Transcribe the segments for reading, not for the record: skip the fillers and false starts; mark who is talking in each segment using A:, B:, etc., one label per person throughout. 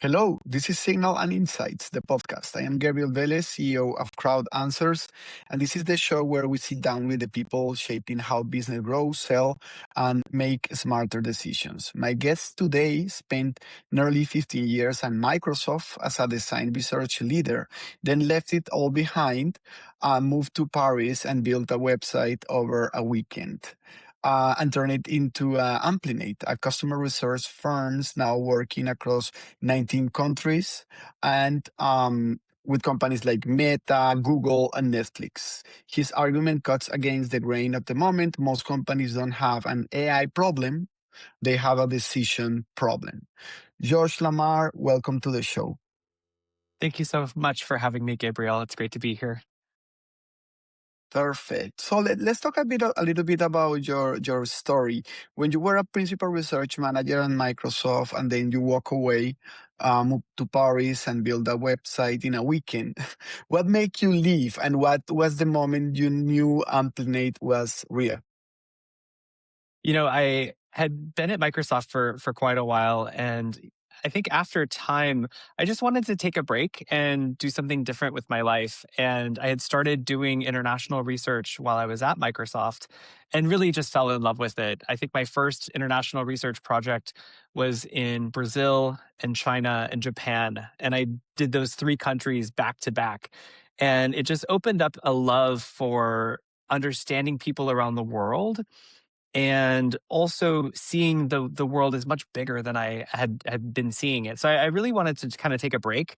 A: Hello, this is Signal and Insights, the podcast. I am Gabriel Velez, CEO of Crowd Answers, and this is the show where we sit down with the people shaping how business grows, sell, and make smarter decisions. My guest today spent nearly 15 years at Microsoft as a design research leader, then left it all behind, moved to Paris, and built a website over a weekend. And turn it into Amplinate, a customer research firm now working across 19 countries and with companies like Meta, Google, and Netflix. His argument cuts against the grain at the moment. Most companies don't have an AI problem, they have a decision problem. Josh LaMar, welcome to the show.
B: Thank you so much for having me, Gabriel. It's great to be here.
A: Perfect. So let's talk a little bit about your story. When you were a principal research manager at Microsoft, and then you walk away, move to Paris, and build a website in a weekend. What made you leave, and what was the moment you knew Amplinate was real?
B: I had been at Microsoft for quite a while, and I think after time, I just wanted to take a break and do something different with my life. And I had started doing international research while I was at Microsoft and really just fell in love with it. I think my first international research project was in Brazil and China and Japan. And I did those three countries back to back. And it just opened up a love for understanding people around the world and also seeing the world is much bigger than I had been seeing it. So I really wanted to kind of take a break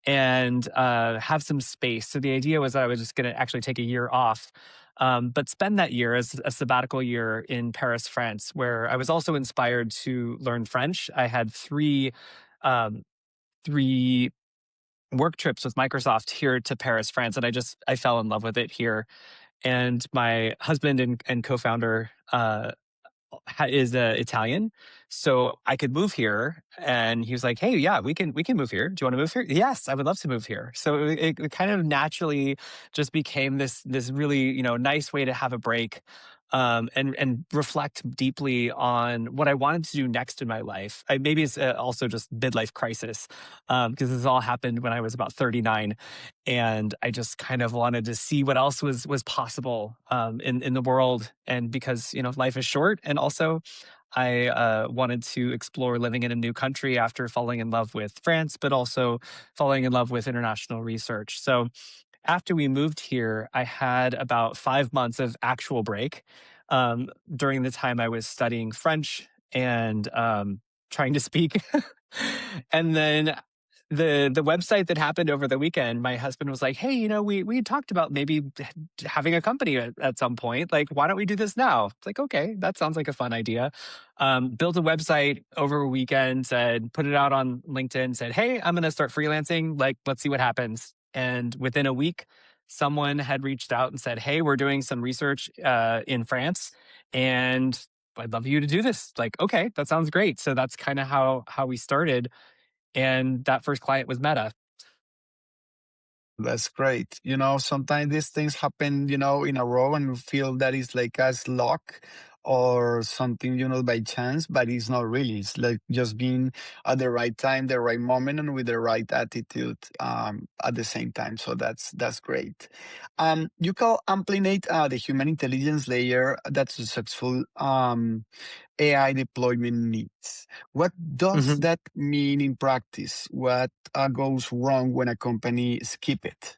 B: and have some space. So the idea was that I was just going to actually take a year off, but spend that year as a sabbatical year in Paris, France, where I was also inspired to learn French. I had um, three work trips with Microsoft here to Paris, France, and I fell in love with it here. And my husband and co-founder is Italian, so I could move here. And he was like, "Hey, yeah, we can move here. Do you want to move here?" Yes, I would love to move here. So it kind of naturally just became this really nice way to have a break, and reflect deeply on what I wanted to do next in my life. Maybe it's also just midlife crisis, because this all happened when I was about 39, and I just kind of wanted to see what else was possible in the world. And because life is short, and also I wanted to explore living in a new country after falling in love with France, but also falling in love with international research. So after we moved here, I had about 5 months of actual break. During the time I was studying French and trying to speak. And then the website that happened over the weekend, my husband was like, "Hey, we talked about maybe having a company at some point. Like, why don't we do this now?" It's like, okay, that sounds like a fun idea. Built a website over a weekend, said, put it out on LinkedIn, said, "Hey, I'm going to start freelancing. Like, let's see what happens." And within a week, someone had reached out and said, "Hey, we're doing some research in France, and I'd love you to do this." Like, okay, that sounds great. So that's kind of how we started, and that first client was Meta.
A: That's great. Sometimes these things happen, in a row, and we feel that it's like as luck or something, by chance, but it's not really. It's like just being at the right time, the right moment, and with the right attitude at the same time. So that's great. You call Amplinate the human intelligence layer that successful AI deployment needs. What does
B: Mhm.
A: that mean in practice? What goes wrong when a company skip it?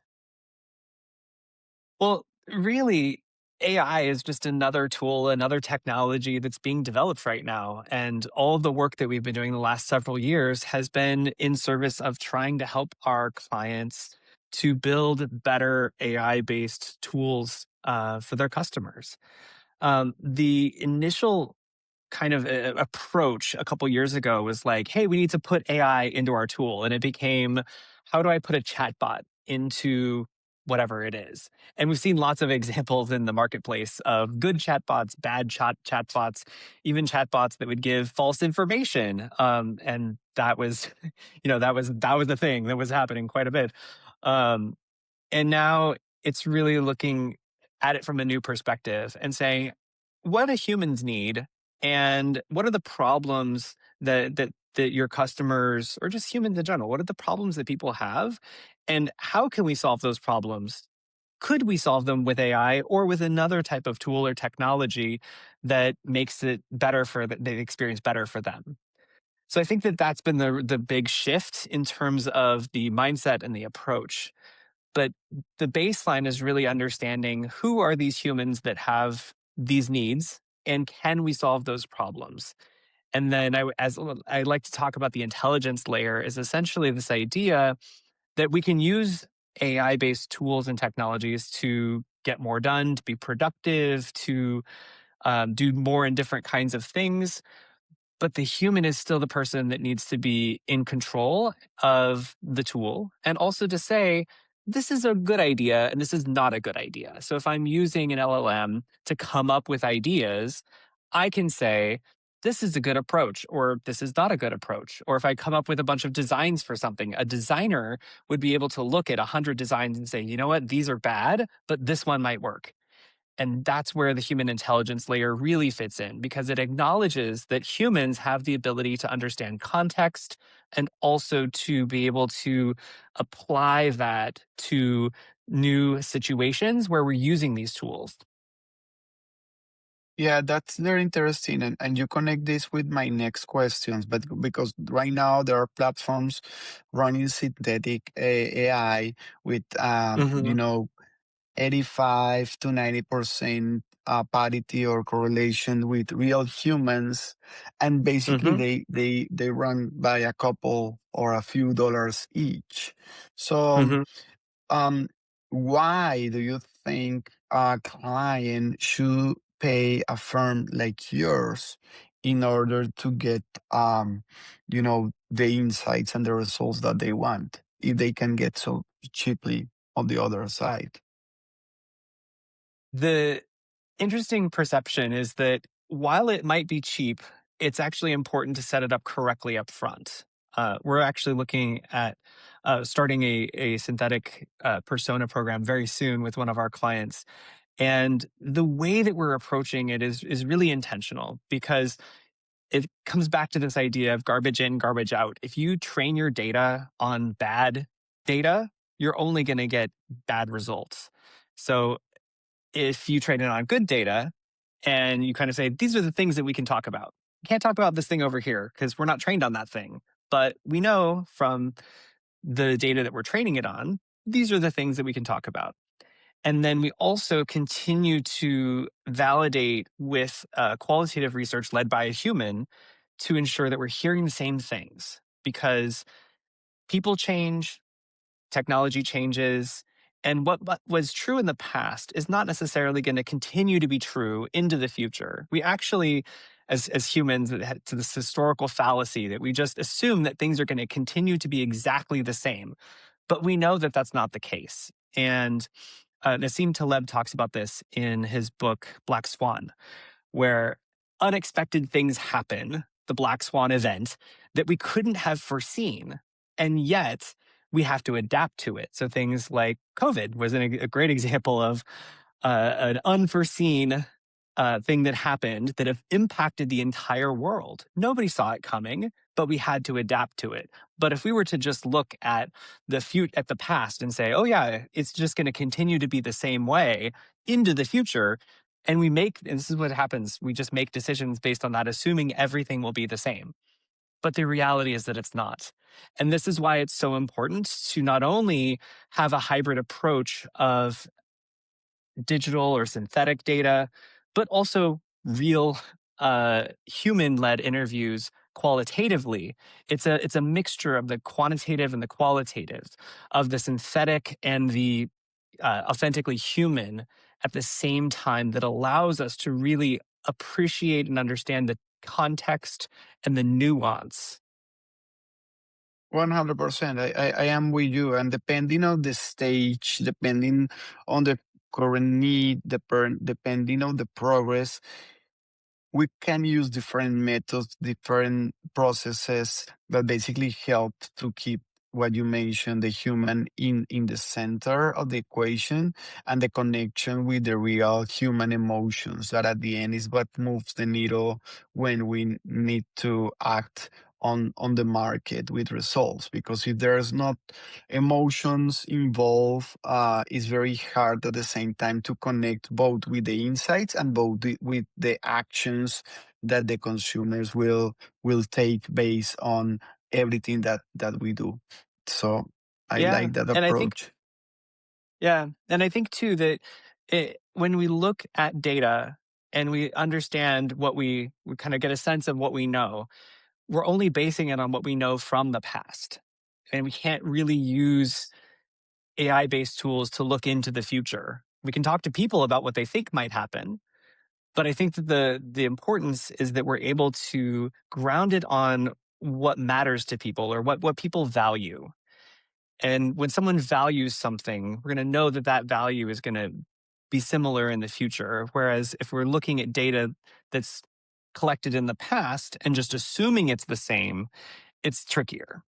B: Well, really, AI is just another tool, another technology that's being developed right now. And all of the work that we've been doing the last several years has been in service of trying to help our clients to build better AI based tools for their customers. The initial kind of approach a couple years ago was like, "Hey, we need to put AI into our tool," and it became, "How do I put a chatbot into whatever it is?" And we've seen lots of examples in the marketplace of good chatbots, bad chatbots, even chatbots that would give false information. And that was, that was the thing that was happening quite a bit. Um, and now it's really looking at it from a new perspective and saying, what do humans need? And what are the problems that that your customers or just humans in general, what are the problems that people have? And how can we solve those problems? Could we solve them with AI or with another type of tool or technology that makes it better for the experience better for them? So I think that that's been the big shift in terms of the mindset and the approach. But the baseline is really understanding who are these humans that have these needs and can we solve those problems? And then as I like to talk about the intelligence layer is essentially this idea that we can use AI based tools and technologies to get more done, to be productive, to do more in different kinds of things, but the human is still the person that needs to be in control of the tool and also to say, this is a good idea and this is not a good idea. So if I'm using an LLM to come up with ideas, I can say, this is a good approach or this is not a good approach. Or if I come up with a bunch of designs for something, a designer would be able to look at 100 designs and say, you know what, these are bad, but this one might work. And that's where the human intelligence layer really fits in because it acknowledges that humans have the ability to understand context and also to be able to apply that to new situations where we're using these tools.
A: Yeah, that's very interesting. And you connect this with my next questions, but because right now there are platforms running synthetic AI with,
B: Hmm.
A: 85 to 90% parity or correlation with real humans. And basically
B: Hmm.
A: they run by a couple or a few dollars each. So,
B: Hmm.
A: um, why do you think a client should pay a firm like yours in order to get, the insights and the results that they want if they can get so cheaply on the other side?
B: The interesting perception is that while it might be cheap, it's actually important to set it up correctly up front. We're actually looking at starting a synthetic persona program very soon with one of our clients. And the way that we're approaching it is really intentional because it comes back to this idea of garbage in, garbage out. If you train your data on bad data, you're only going to get bad results. So if you train it on good data and you kind of say, these are the things that we can talk about. We can't talk about this thing over here because we're not trained on that thing. But we know from the data that we're training it on, these are the things that we can talk about. And then we also continue to validate with qualitative research led by a human to ensure that we're hearing the same things because people change, technology changes, and what was true in the past is not necessarily going to continue to be true into the future. We actually, as humans, to this historical fallacy that we just assume that things are going to continue to be exactly the same. But we know that that's not the case. And Nassim Taleb talks about this in his book, Black Swan, where unexpected things happen, the Black Swan event, that we couldn't have foreseen. And yet we have to adapt to it. So things like COVID was a great example of an unforeseen thing that happened that have impacted the entire world. Nobody saw it coming, but we had to adapt to it. But if we were to just look at at the past and say, "Oh yeah, it's just going to continue to be the same way into the future," and this is what happens, we just make decisions based on that, assuming everything will be the same. But the reality is that it's not. And this is why it's so important to not only have a hybrid approach of digital or synthetic data, but also real human led interviews qualitatively. It's a mixture of the quantitative and the qualitative, of the synthetic and the authentically human at the same time that allows us to really appreciate and understand the context and the nuance.
A: 100%. I am with you. And depending on the stage, depending on the current need, depending on the progress, we can use different methods, different processes that basically help to keep what you mentioned, the human in the center of the equation and the connection with the real human emotions that at the end is what moves the needle when we need to act on the market with results, because if there's not emotions involved, it's very hard at the same time to connect both with the insights and with the actions that the consumers will take based on everything that we do. So I
B: Yeah.
A: like that
B: And I think,
A: approach.
B: yeah. And I think too that when we look at data and we understand we kind of get a sense of what we know, we're only basing it on what we know from the past. And we can't really use AI based tools to look into the future. We can talk to people about what they think might happen. But I think that the importance is that we're able to ground it on what matters to people or what people value. And when someone values something, we're going to know that that value is going to be similar in the future. Whereas if we're looking at data that's collected in the past and just assuming it's the same, it's trickier.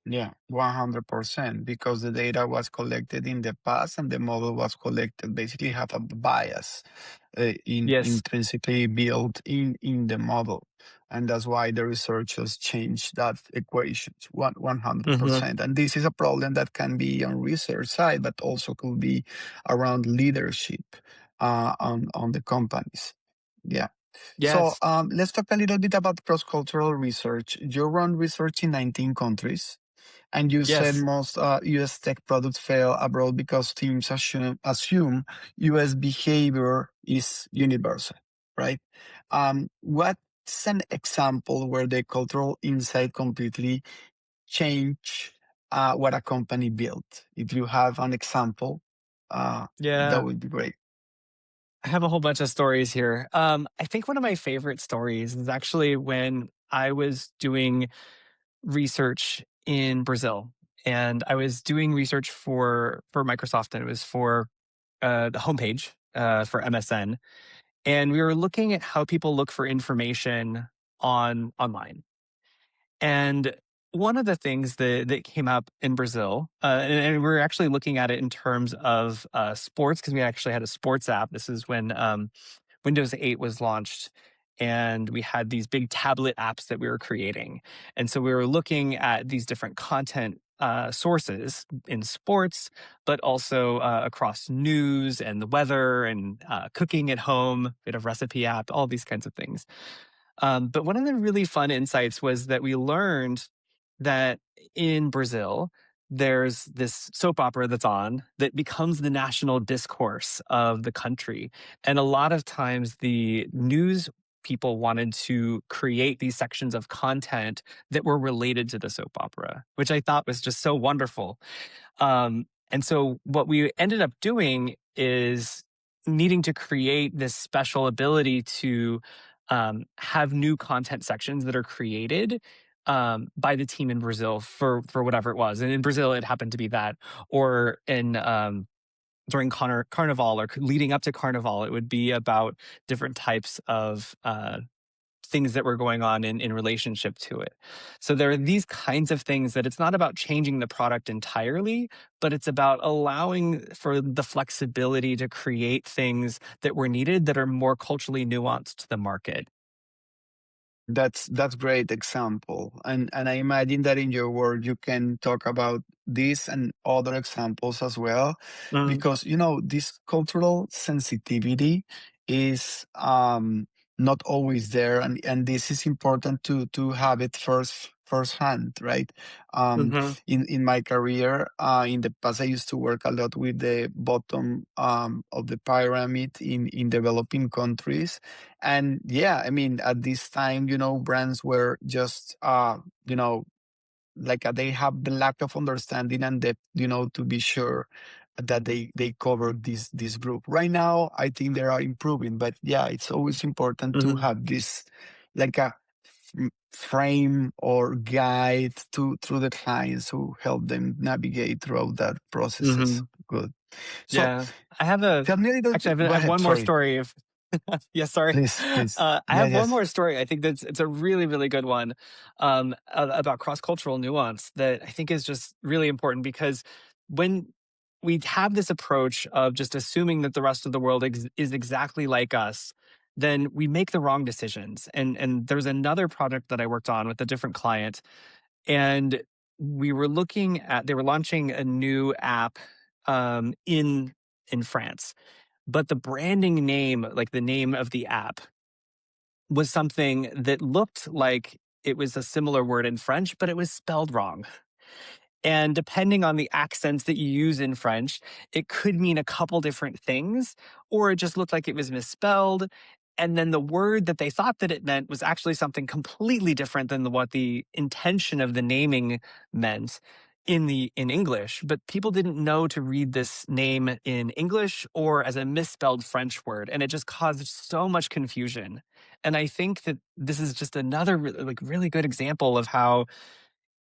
A: Yeah, 100%, because the data was collected in the past and the model was collected basically have a bias
B: Yes.
A: intrinsically built in the model. And that's why the researchers changed that equation to 100%. And this is a problem that can be on research side, but also could be around leadership on the companies. Yeah. So
B: Yes.
A: let's talk a little bit about cross-cultural research. You run research in 19 countries, and you said
B: Yes.
A: most US tech products fail abroad because teams assume US behavior is universal, right? What's an example where the cultural insight completely changed what a company built? If you have an example, that
B: Yeah.
A: would be great.
B: I have a whole bunch of stories here. I think one of my favorite stories is actually when I was doing research in Brazil, and I was doing research for Microsoft, and it was for the homepage for MSN, and we were looking at how people look for information online. And one of the things that came up in Brazil, and we're actually looking at it in terms of sports because we actually had a sports app. This is when Windows 8 was launched, and we had these big tablet apps that we were creating. And so we were looking at these different content sources in sports, but also across news and the weather and cooking at home, bit of recipe app, all these kinds of things. But one of the really fun insights was that we learned that in Brazil, there's this soap opera that's on that becomes the national discourse of the country. And a lot of times the news people wanted to create these sections of content that were related to the soap opera, which I thought was just so wonderful. And so what we ended up doing is needing to create this special ability to have new content sections that are created by the team in Brazil for whatever it was. And in Brazil, it happened to be that, or in during Carnival or leading up to Carnival, it would be about different types of things that were going on in relationship to it. So there are these kinds of things that it's not about changing the product entirely, but it's about allowing for the flexibility to create things that were needed that are more culturally nuanced to the market.
A: That's great example, and I imagine that in your work you can talk about this and other examples as well,
B: Mm,
A: because this cultural sensitivity is not always there, and this is important to have it firsthand, right? Um,
B: mhm,
A: in my career, in the past, I used to work a lot with the bottom of the pyramid in developing countries, and yeah, I mean, at this time, brands were just, like they have the lack of understanding and depth, to be sure that they cover this group. Right now, I think they are improving, but yeah, it's always important to
B: mhm,
A: have this like a frame or guide to through the clients who help them navigate throughout that processes.
B: mhm.
A: Good. So
B: Yeah. I have a
A: tell me a little
B: actually,
A: bit. Go
B: I have
A: ahead.
B: one more
A: Sorry.
B: story if yeah, sorry.
A: Please.
B: I
A: Yeah.
B: have one
A: Yes.
B: more story. I think it's a really, really good one about cross-cultural nuance that I think is just really important because when we have this approach of just assuming that the rest of the world is exactly like us, then we make the wrong decisions. And there was another project that I worked on with a different client, and they were launching a new app in France, but the branding name, like the name of the app, was something that looked like it was a similar word in French, but it was spelled wrong. And depending on the accents that you use in French, it could mean a couple different things, or it just looked like it was misspelled. And then the word that they thought that it meant was actually something completely different than what the intention of the naming meant in English. But people didn't know to read this name in English or as a misspelled French word, and it just caused so much confusion. And I think that this is just another really good example of how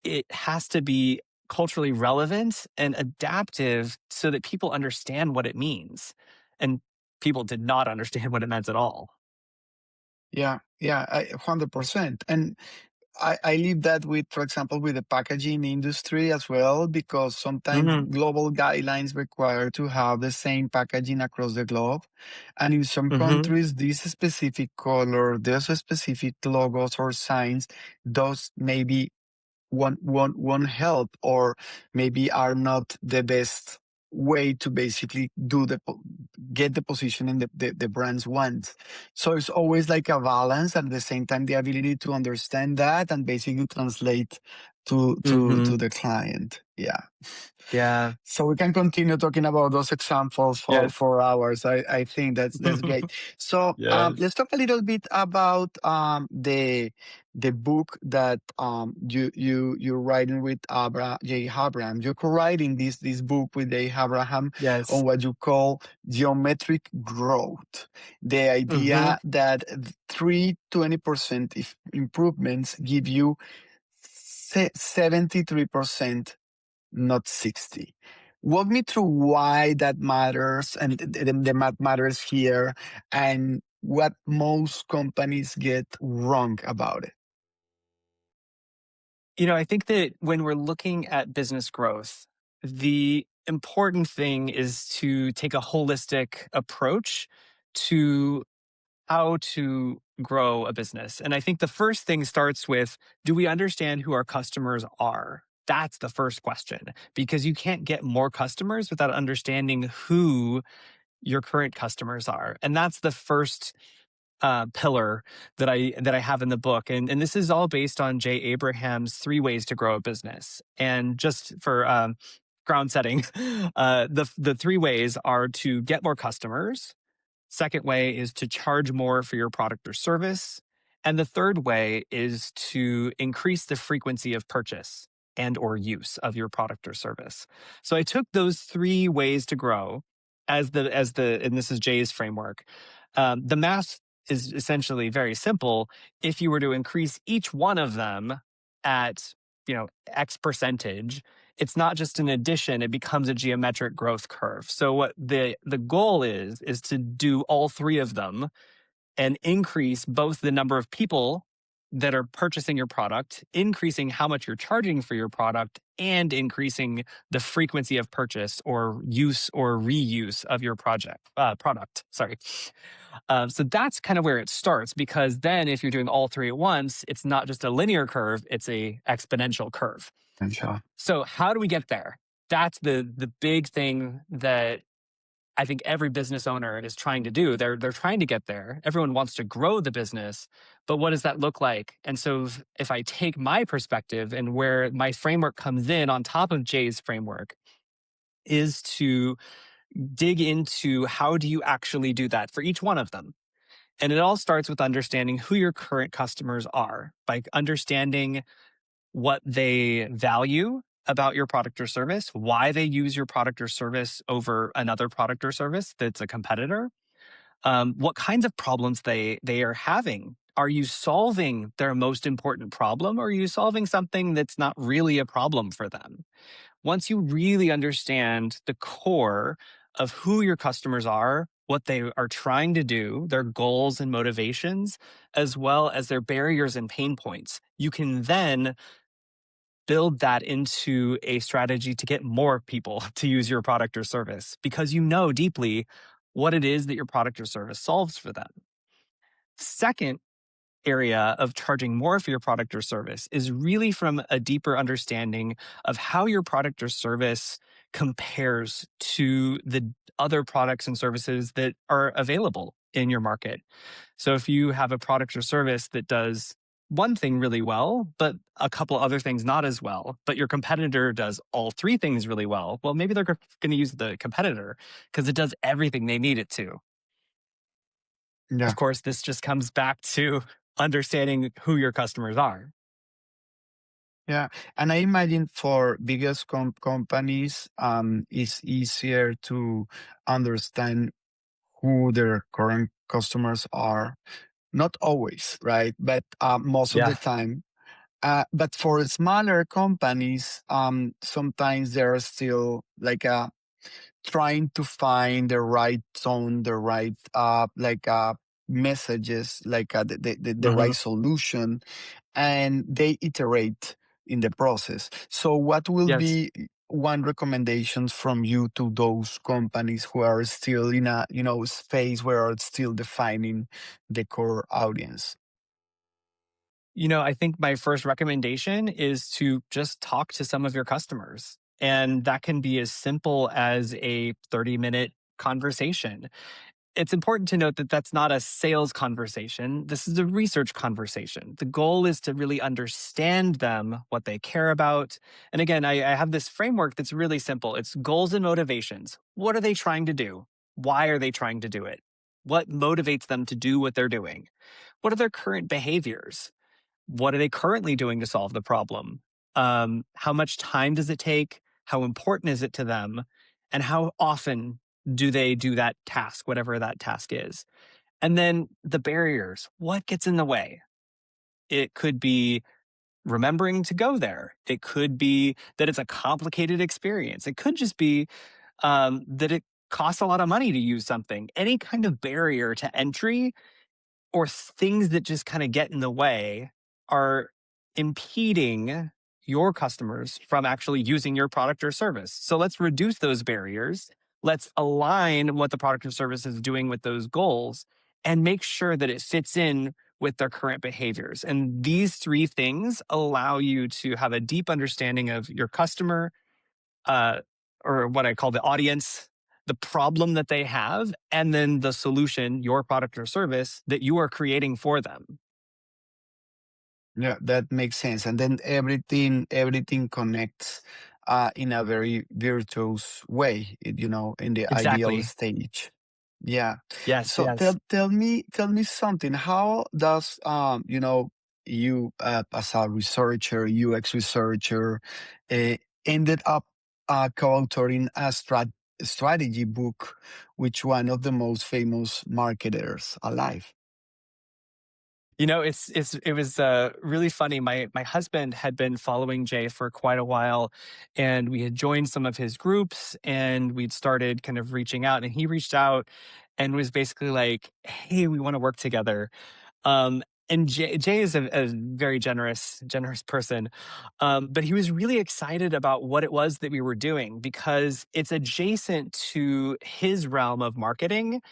B: it has to be culturally relevant and adaptive so that people understand what it means. And people did not understand what it meant at all.
A: Yeah, yeah, 100%. And I leave that with, for example, with the packaging industry as well, because sometimes
B: Hmm.
A: global guidelines require to have the same packaging across the globe. And in some
B: Hmm.
A: countries, this specific color, those specific logos or signs, those maybe won't help, or maybe are not the best way to basically get the positioning the brands want. So it's always like a balance, at the same time the ability to understand that and basically translate to
B: Hmm.
A: the client. Yeah.
B: Yeah.
A: So we can continue talking about those examples
B: Yes.
A: for hours. I think that's great. So
B: Yes.
A: let's talk a little bit about the book that you're writing with Jay Abraham. You're co-writing this book with Jay Abraham on
B: Yes.
A: what you call geometric growth. The
B: Hmm.
A: idea that 320% improvements give you 73%, not 60. Walk me through why that matters, and the math matters here, and what most companies get wrong about it.
B: I think that when we're looking at business growth, the important thing is to take a holistic approach to how to grow a business. And I think the first thing starts with, do we understand who our customers are? That's the first question, because you can't get more customers without understanding who your current customers are. And that's the first pillar that I have in the book. And this is all based on Jay Abraham's 3 ways to grow a business. And just for ground setting, the 3 ways are to get more customers. Second way is to charge more for your product or service. And the third way is to increase the frequency of purchase and or use of your product or service. So I took those 3 ways to grow and this is Jay's framework. The math is essentially very simple. If you were to increase each one of them at, X percentage, it's not just an addition, it becomes a geometric growth curve. So what the goal is to do all 3 of them and increase both the number of people that are purchasing your product, increasing how much you're charging for your product, and increasing the frequency of purchase or use or reuse of your product. Sorry. So that's kind of where it starts, because then if you're doing all 3 at once, it's not just a linear curve, it's a exponential curve.
A: And sure.
B: So how do we get there? That's the big thing that I think every business owner is trying to do. They're trying to get there. Everyone wants to grow the business, but what does that look like? And so if I take my perspective and where my framework comes in on top of Jay's framework is to dig into how do you actually do that for each one of them. And it all starts with understanding who your current customers are, by understanding what they value about your product or service, why they use your product or service over another product or service that's a competitor, what kinds of problems they are having. Are you solving their most important problem, or are you solving something that's not really a problem for them? Once you really understand the core of who your customers are, what they are trying to do, their goals and motivations, as well as their barriers and pain points, you can then build that into a strategy to get more people to use your product or service, because you know deeply what it is that your product or service solves for them. Second area of charging more for your product or service is really from a deeper understanding of how your product or service compares to the other products and services that are available in your market. So if you have a product or service that does one thing really well, but a couple other things not as well, but your competitor does all three things really well, well, maybe they're going to use the competitor because it does everything they need it to. Of
A: Yeah.
B: course, this just comes back to understanding who your customers are.
A: Yeah, and I imagine for biggest companies, it's easier to understand who their current customers are. Not always, right? But most of the
B: Yeah.
A: time. But for smaller companies, sometimes they're still like trying to find the right tone, the right messages, the
B: Mhm.
A: right solution, and they iterate in the process. So, what will
B: Yes.
A: be one recommendation from you to those companies who are still in a space where are still defining the core audience?
B: I think my first recommendation is to just talk to some of your customers. And that can be as simple as a 30-minute conversation. It's important to note that that's not a sales conversation. This is a research conversation. The goal is to really understand them, what they care about. And again, I have this framework that's really simple. It's goals and motivations. What are they trying to do? Why are they trying to do it? What motivates them to do what they're doing? What are their current behaviors? What are they currently doing to solve the problem? How much time does it take? How important is it to them? And how often do they do that task, whatever that task is? And then the barriers. What gets in the way? It could be remembering to go there. It could be that it's a complicated experience. It could just be that it costs a lot of money to use something. Any kind of barrier to entry or things that just kind of get in the way are impeding your customers from actually using your product or service. So let's reduce those barriers. Let's align what the product or service is doing with those goals and make sure that it fits in with their current behaviors. And these three things allow you to have a deep understanding of your customer, uh, or what I call the audience, the problem that they have, and then the solution, your product or service that you are creating for them.
A: Yeah, that makes sense. And then everything connects in a very virtuous way, in the ideal
B: Exactly.
A: stage. Yeah.
B: Yes,
A: So
B: yes.
A: tell me something. How does you as a researcher, UX researcher, uh, ended up co-authoring a strategy book with one of the most famous marketers alive?
B: It was really funny. My husband had been following Jay for quite a while, and we had joined some of his groups, and we'd started kind of reaching out. And he reached out and was basically like, "Hey, we want to work together." Um, and Jay is a very generous person, but he was really excited about what it was that we were doing because it's adjacent to his realm of marketing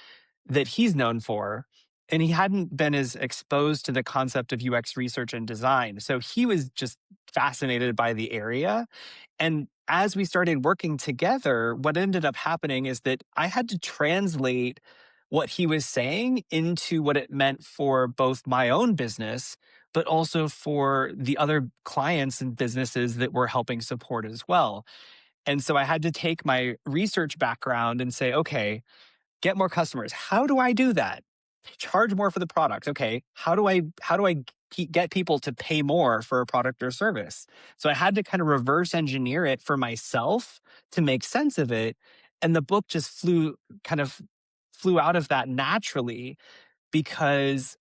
B: that he's known for. And he hadn't been as exposed to the concept of UX research and design. So he was just fascinated by the area. And as we started working together, what ended up happening is that I had to translate what he was saying into what it meant for both my own business, but also for the other clients and businesses that we're helping support as well. And so I had to take my research background and say, okay, get more customers. How do I do that? Charge more for the product. Okay, how do I get people to pay more for a product or service? So I had to kind of reverse engineer it for myself to make sense of it, and the book just flew out of that naturally because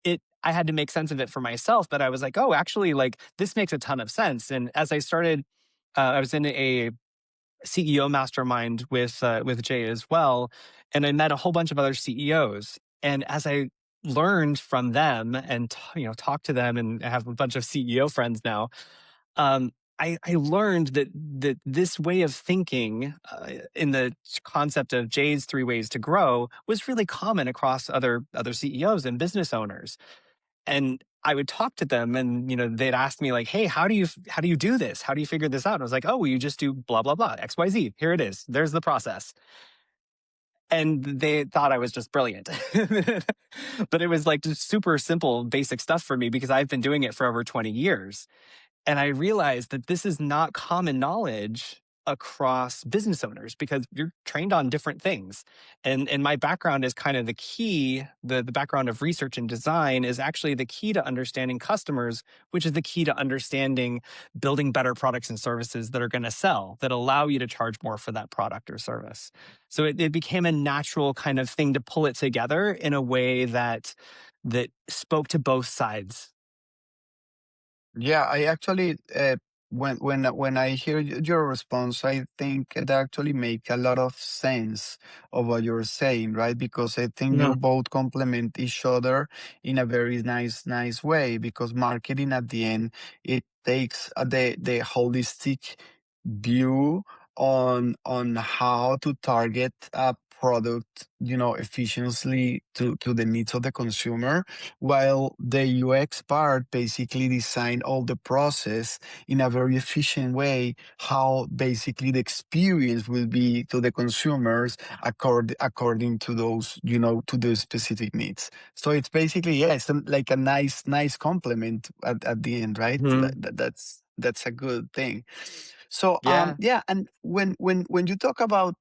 B: it I had to make sense of it for myself. But I was like, oh, actually, like this makes a ton of sense. And as I started, I was in a CEO mastermind with Jay as well, and I met a whole bunch of other CEOs. And as I learned from them and talked to them, and I have a bunch of CEO friends now, um, I learned that this way of thinking in the concept of Jay's three ways to grow was really common across other CEOs and business owners. And I would talk to them, and they'd ask me like, "Hey, how do you do this? How do you figure this out?" And I was like, "Oh, well, you just do blah blah blah X Y Z. Here it is. There's the process." And they thought I was just brilliant. But it was like just super simple, basic stuff for me because I've been doing it for over 20 years. And I realized that this is not common knowledge across business owners because you're trained on different things. And my background is kind of the key, the background of research and design is actually the key to understanding customers, which is the key to understanding building better products and services that are going to sell, that allow you to charge more for that product or service. So it became a natural kind of thing to pull it together in a way that spoke to both sides.
A: Yeah, I actually when I hear your response, I think it actually make a lot of sense of what you're saying, right? Because I think you both complement each other in a very nice way. Because marketing at the end, it takes the holistic view on how to target a product, efficiently to the needs of the consumer, while the UX part basically design all the process in a very efficient way, how basically the experience will be to the consumers according to those, to those specific needs. So it's basically, yeah, it's like a nice complement at the end, right?
B: Mhm.
A: That's a good thing. So
B: Yeah.
A: yeah, and when you talk about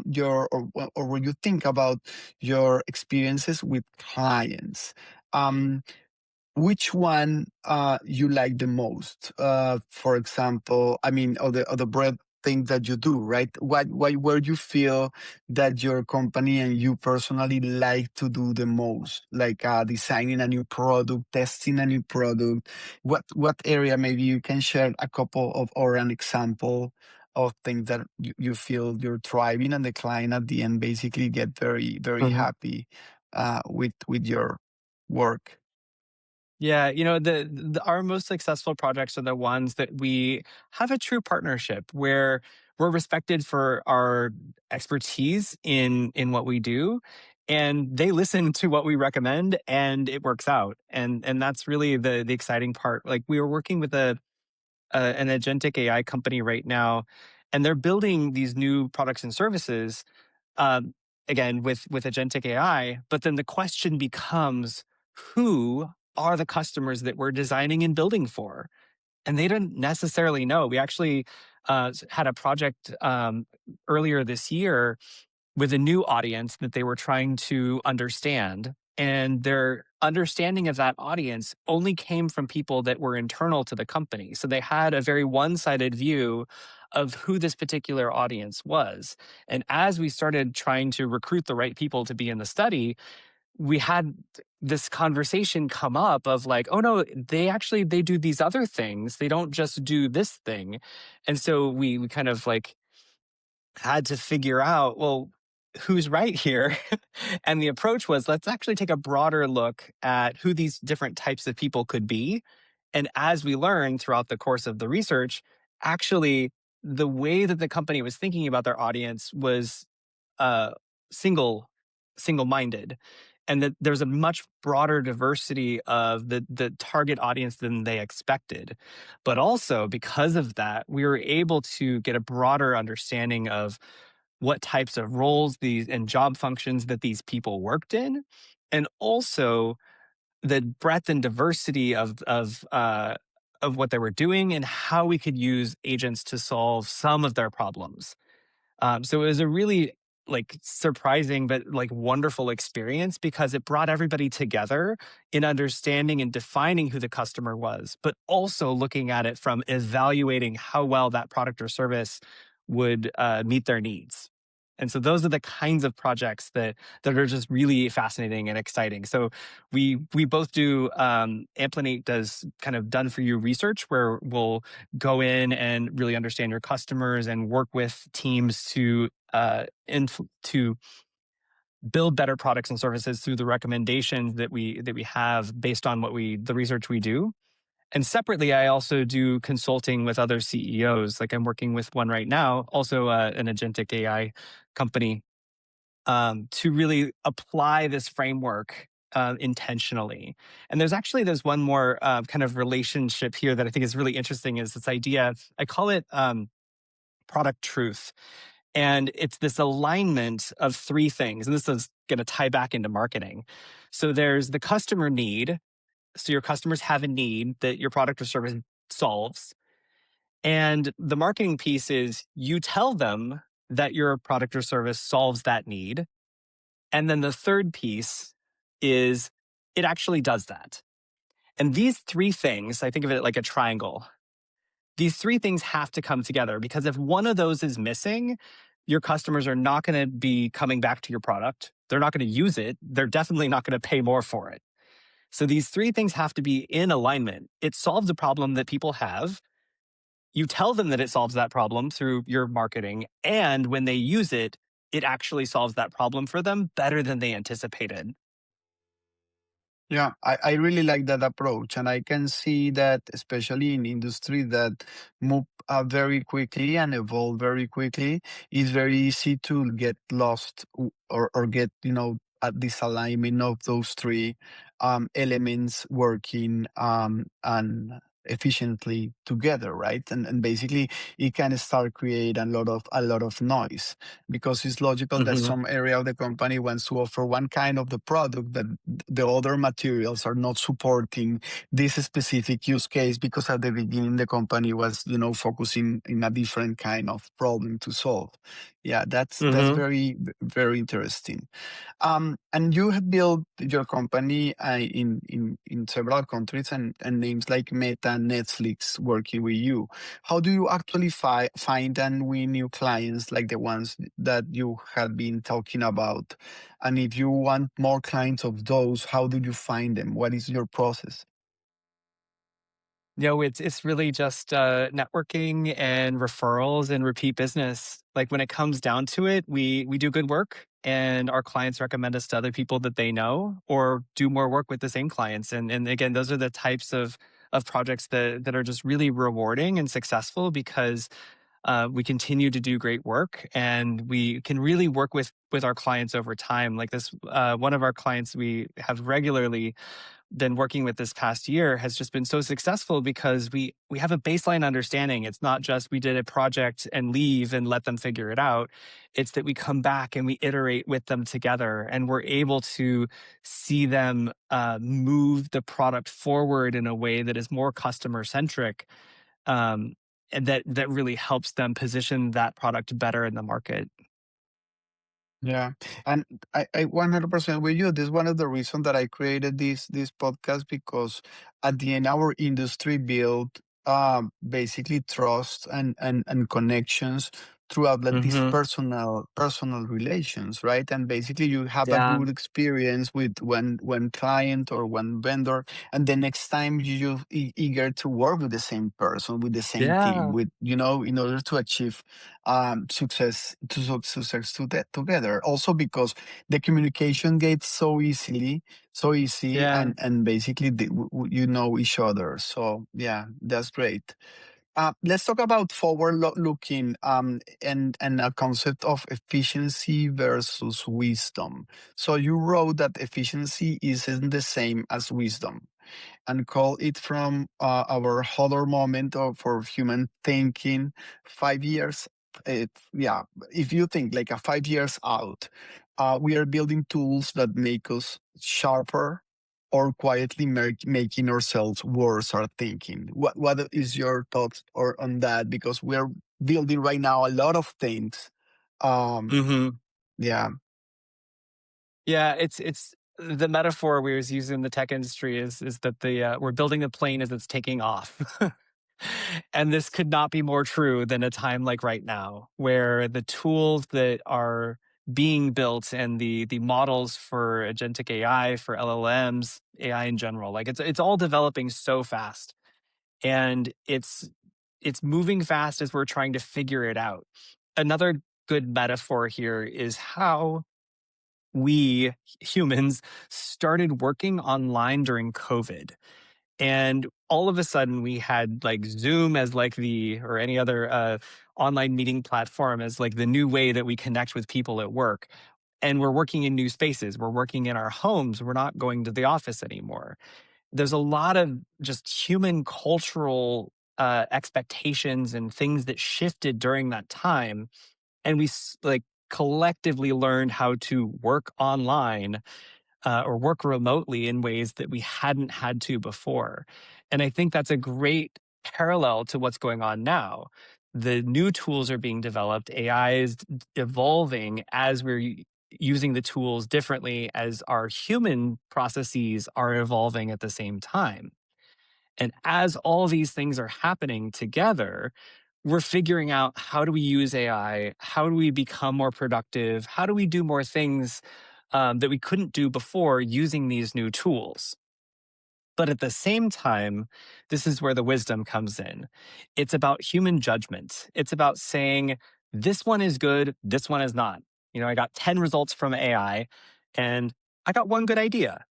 A: your or when you think about your experiences with clients, um which one you like the most? For example, I mean, or the bread thing that you do, right? Where you feel that your company and you personally like to do the most, like designing a new product, testing a new product. What area maybe you can share a couple of or an example of things that you feel you're thriving and the client at the end basically get very
B: Mhm.
A: happy with your work.
B: Yeah, our most successful projects are the ones that we have a true partnership where we're respected for our expertise in what we do, and they listen to what we recommend, and it works out. And that's really the exciting part. Like we are working with an agentic AI company right now, and they're building these new products and services um, again with agentic AI. But then the question becomes, who are the customers that we're designing and building for? And they don't necessarily know. We actually had a project earlier this year with a new audience that they were trying to understand. And their understanding of that audience only came from people that were internal to the company. So they had a very one sided view of who this particular audience was. And as we started trying to recruit the right people to be in the study, we had this conversation come up of like, oh no, they do these other things. They don't just do this thing. And so we kind of like had to figure out, well, who's right here? And the approach was, let's actually take a broader look at who these different types of people could be. And as we learned throughout the course of the research, actually, the way that the company was thinking about their audience was uh, single single-minded, and that there's a much broader diversity of the target audience than they expected. But also because of that, we were able to get a broader understanding of what types of roles these and job functions that these people worked in, and also the breadth and diversity of what they were doing and how we could use agents to solve some of their problems. So it was a really like surprising but like wonderful experience because it brought everybody together in understanding and defining who the customer was, but also looking at it from evaluating how well that product or service would meet their needs. And so those are the kinds of projects that are just really fascinating and exciting. So we both do Amplinate does kind of done for you research where we'll go in and really understand your customers and work with teams to build better products and services through the recommendations that we have based on the research we do. And separately, I also do consulting with other CEOs. Like I'm working with one right now, also an agentic AI company, to really apply this framework intentionally. And there's one more kind of relationship here that I think is really interesting. Is this idea? I call it product truth, and it's this alignment of three things. And this is going to tie back into marketing. So there's the customer need. So your customers have a need that your product or service solves. And the marketing piece is you tell them that your product or service solves that need. And then the third piece is it actually does that. And these three things, I think of it like a triangle. These three things have to come together because if one of those is missing, your customers are not going to be coming back to your product. They're not going to use it. They're definitely not going to pay more for it. So these three things have to be in alignment. It solves a problem that people have. You tell them that it solves that problem through your marketing. And when they use it, it actually solves that problem for them better than they anticipated.
A: Yeah, I really like that approach. And I can see that, especially in industry that move very quickly and evolve very quickly, it's very easy to get lost or get, a disalignment of those three elements working and efficiently together, right? And basically it can start create a lot of noise because it's logical that
B: Hmm.
A: some area of the company wants to offer one kind of the product, but the other materials are not supporting this specific use case because at the beginning the company was focusing in a different kind of problem to solve. Yeah, that's
B: Hmm.
A: very interesting. And you have built your company in several countries and names like Meta, Netflix working with you. How do you actually find and win new clients like the ones that you have been talking about? And if you want more clients of those, how do you find them? What is your process?
B: It's really just networking and referrals and repeat business. Like when it comes down to it, we do good work, and our clients recommend us to other people that they know, or do more work with the same clients. And again, those are the types of projects that are just really rewarding and successful because we continue to do great work, and we can really work with our clients over time. Like this, one of our clients we have regularly been working with this past year has just been so successful because we have a baseline understanding. It's not just we did a project and leave and let them figure it out. It's that we come back and we iterate with them together, and we're able to see them move the product forward in a way that is more customer centric, um, and that really helps them position that product better in the market.
A: Yeah, and I 100% with you. This is one of the reasons that I created this podcast because at the end our industry built basically trust and connections throughout like these
B: Hmm.
A: personal relations, right? And basically you have a
B: Yeah.
A: good experience with one client or one vendor, and the next time eager to work with the same person, with the same team,
B: Yeah.
A: with in order to achieve success together. Also because the communication gets so easy,
B: Yeah.
A: and basically you know each other. So yeah, that's great. Let's talk about forward looking and a concept of efficiency versus wisdom. So you wrote that efficiency isn't the same as wisdom and call it from our Hodor moment of for human thinking 5 years. Yeah, if you think like a 5 years out, we are building tools that make us sharper or quietly making ourselves worse at thinking. What is your thoughts or on that? Because we're building right now a lot of things. Um,
B: Hmm.
A: yeah,
B: Yeah, it's the metaphor we was using in the tech industry is that the we're building a plane as it's taking off. And this could not be more true than a time like right now, where the tools that are being built and the models for agentic AI, for LLMs, AI in general, like it's all developing so fast. And it's moving fast as we're trying to figure it out. Another good metaphor here is how we humans started working online during COVID. And all of a sudden we had like Zoom as like the, or any other online meeting platform as like the new way that we connect with people at work. And we're working in new spaces. We're working in our homes. We're not going to the office anymore. There's a lot of just human cultural expectations and things that shifted during that time. And like collectively learned how to work online or work remotely in ways that we hadn't had to before. And I think that's a great parallel to what's going on now. The new tools are being developed, AI is evolving as we're using the tools differently as our human processes are evolving at the same time. And as all these things are happening together, we're figuring out how do we use AI? How do we become more productive? How do we do more things that we couldn't do before using these new tools? But at the same time, this is where the wisdom comes in. It's about human judgment. It's about saying, this one is good, this one is not. I got 10 results from AI and I got one good idea,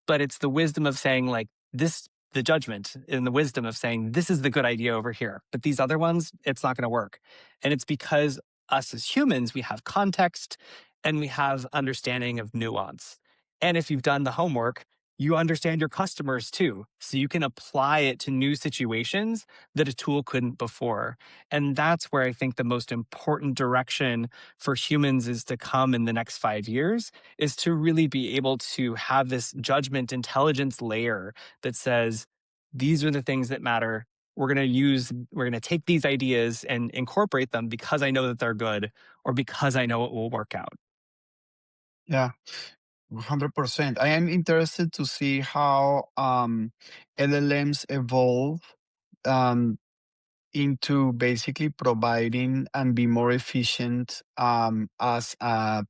B: but it's the wisdom of saying like this, the judgment and the wisdom of saying this is the good idea over here, but these other ones it's not going to work. And it's because us as humans, we have context and we have understanding of nuance. And if you've done the homework, you understand your customers too, so you can apply it to new situations that a tool couldn't before. And that's where I think the most important direction for humans is to come in the next 5 years, is to really be able to have this judgment intelligence layer that says, these are the things that matter. We're going to take these ideas and incorporate them because I know that they're good or because I know it will work out.
A: Yeah, 100%. I am interested to see how LLMs evolve um, into basically providing and be more efficient as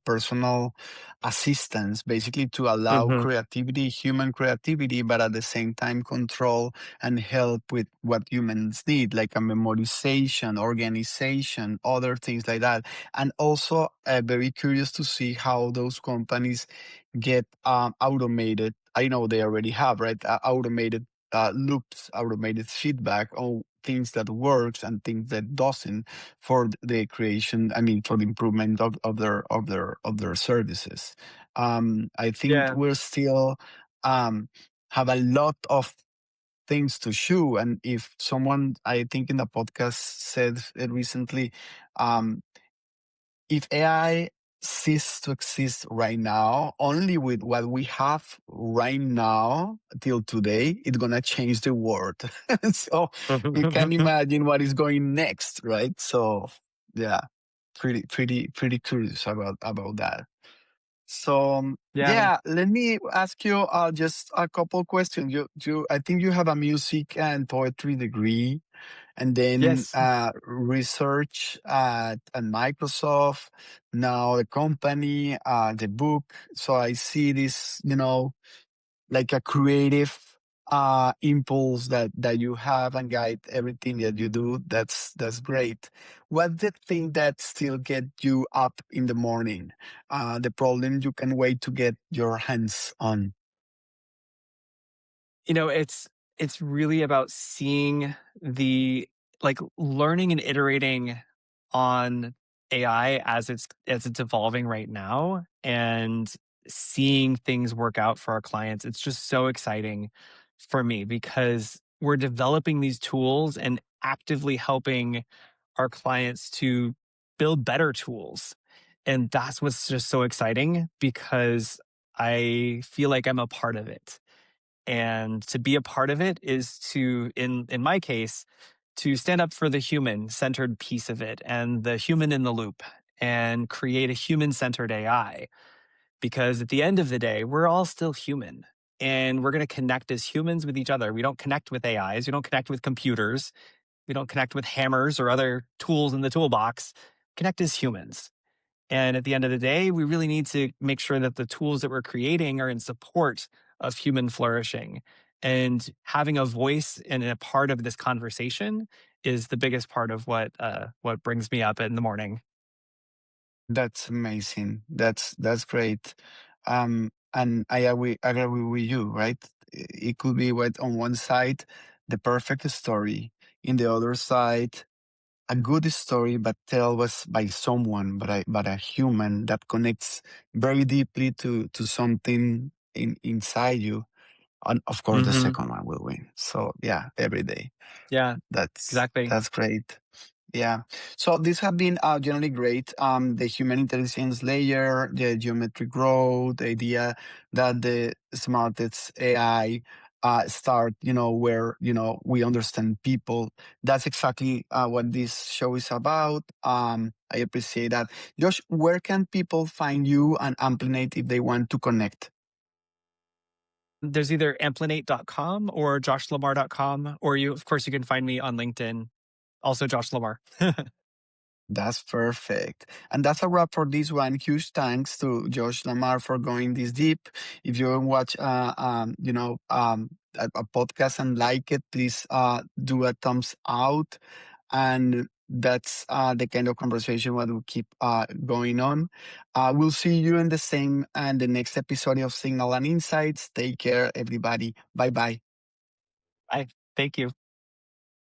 A: personal assistance, basically to allow
B: Hmm.
A: creativity, human creativity, but at the same time control and help with what humans need, like a memorization, organization, other things like that. And also very curious to see how those companies get automated. I know they already have, right? Automated loops, automated feedback on things that works and things that doesn't for the creation. I mean, for the improvement of their services. I think
B: Yeah.
A: we're still have a lot of things to chew. And if someone, I think in the podcast said it recently, um, if AI ceases to exist right now, only with what we have right now till today, it's gonna change the world. So you can imagine what is going next, right? So yeah, pretty curious about that. So
B: Yeah.
A: yeah, let me ask you just a couple questions. I think you have a music and poetry degree, and then
B: Yes.
A: research at Microsoft, now the company, the book. So I see this, like a creative impulse that you have and guide everything that you do. That's great. What's the thing that still get you up in the morning? The problem you can wait to get your hands on.
B: It's really about seeing the like learning and iterating on AI as it's evolving right now and seeing things work out for our clients. It's just so exciting for me because we're developing these tools and actively helping our clients to build better tools. And that's what's just so exciting because I feel like I'm a part of it. And to be a part of it is to, in my case, to stand up for the human centered piece of it and the human in the loop and create a human centered AI. Because at the end of the day, we're all still human and we're going to connect as humans with each other. We don't connect with AIs. We don't connect with computers. We don't connect with hammers or other tools in the toolbox. Connect as humans. And at the end of the day, we really need to make sure that the tools that we're creating are in support of human flourishing. And having a voice and a part of this conversation is the biggest part of what brings me up in the morning.
A: That's amazing. That's great. And I agree with you, right? it could be what on one side the perfect story, in the other side a good story, but told was by someone, but a human that connects very deeply to something inside you. And of course, the
B: Hmm.
A: second one will win. So yeah, every day.
B: Yeah, exactly.
A: That's great. Yeah. So these have been generally great. The human intelligence layer, the geometric growth, the idea that the smartest AI start, where, we understand people. That's exactly what this show is about. I appreciate that. Josh, where can people find you and Amplinate if they want to connect?
B: There's either amplinate.com or joshlamar.com, or of course, you can find me on LinkedIn, also Josh LaMar.
A: That's perfect. And that's a wrap for this one. Huge thanks to Josh LaMar for going this deep. If you watch, a podcast and like it, please do a thumbs out. And that's the kind of conversation that will keep going on. We'll see you in the same and the next episode of Signal and Insights. Take care, everybody. Bye bye.
B: Bye. Thank you.